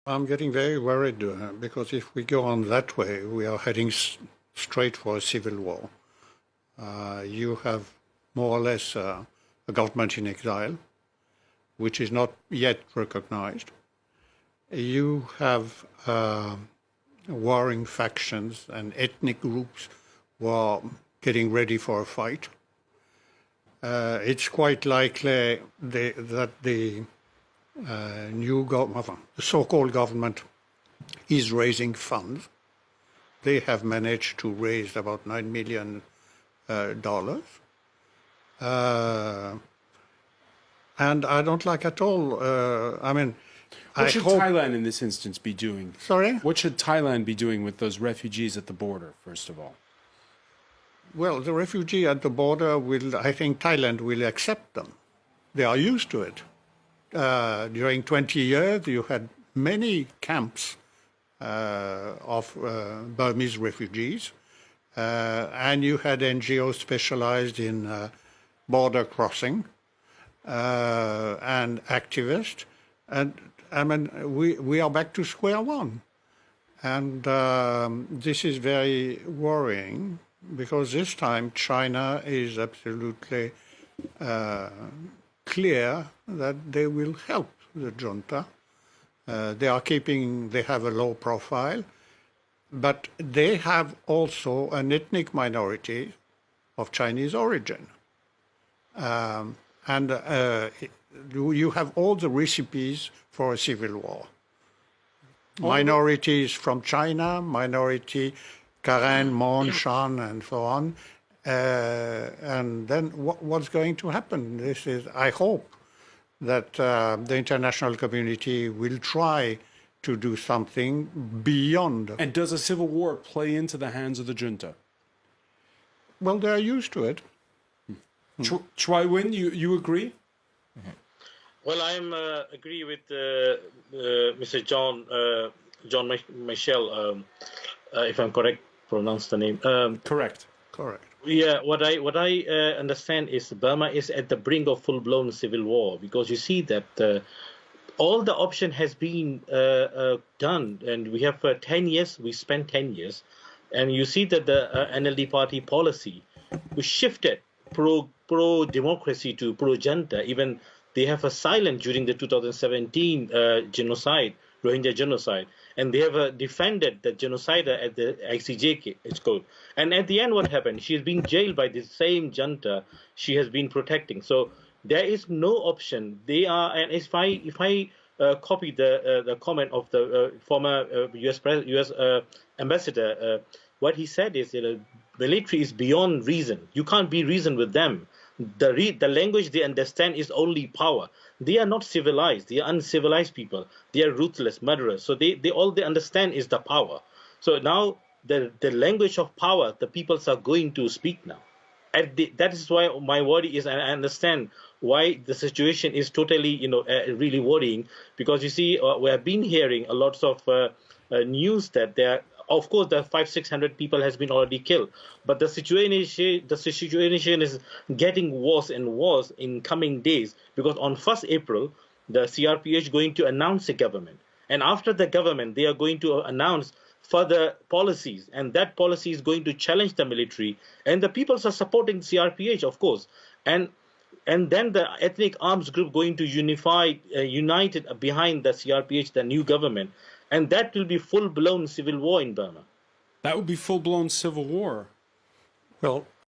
I'm getting very worried because if we go on that way, we are heading straight for a civil war. You have more or less a government in exile, which is not yet recognized. You have warring factions and ethnic groups who are getting ready for a fight. It's quite likely that the the so-called government is raising funds. They have managed to raise about $9 million. And I don't like at all, what should Thailand in this instance be doing? Sorry? What should Thailand be doing with those refugees at the border, first of all? Well, the refugee at the border I think Thailand will accept them. They are used to it. During 20 years, you had many camps of Burmese refugees, and you had NGOs specialized in border crossing and activists. And we are back to square one. And this is very worrying because this time China is absolutely clear that they will help the junta. They have a low profile, but they have also an ethnic minority of Chinese origin. You have all the recipes for a civil war. Minorities from China, minority Karen, Mon, Shan, and so on. And then what's going to happen? I hope that the international community will try to do something beyond. And does a civil war play into the hands of the junta? Well, they're used to it. Choi Win, you agree? Mm-hmm. Well, I agree with Mr. John Michel, if I'm correct, pronounce the name. Correct. Yeah, what I understand is Burma is at the brink of full-blown civil war because you see that all the option has been done, and we have 10 years. We spent 10 years, and you see that the NLD party policy we shifted pro-democracy to pro-junta. Even they have a silent during the 2017 genocide, Rohingya genocide. And they have defended the genocider at the ICJ code. And at the end, what happened? She has been jailed by the same junta she has been protecting. So there is no option. They are, and if I copy the comment of the former U.S. ambassador, what he said is that military is beyond reason. You can't be reasoned with them. The language they understand is only power. They are not civilized. They are uncivilized people. They are ruthless murderers. So all they understand is the power. So now the language of power, the peoples are going to speak now. That is why my worry is, and I understand why the situation is totally, really worrying, because you see, we have been hearing a lot of news that there. Of course, the 500-600 people has been already killed, but the situation is getting worse and worse in coming days because on 1st April, the CRPH going to announce a government, and after the government, they are going to announce further policies, and that policy is going to challenge the military, and the peoples are supporting CRPH, of course, and then the ethnic arms group going to united behind the CRPH, the new government. And that will be full-blown civil war in Burma. That would be full-blown civil war. Well,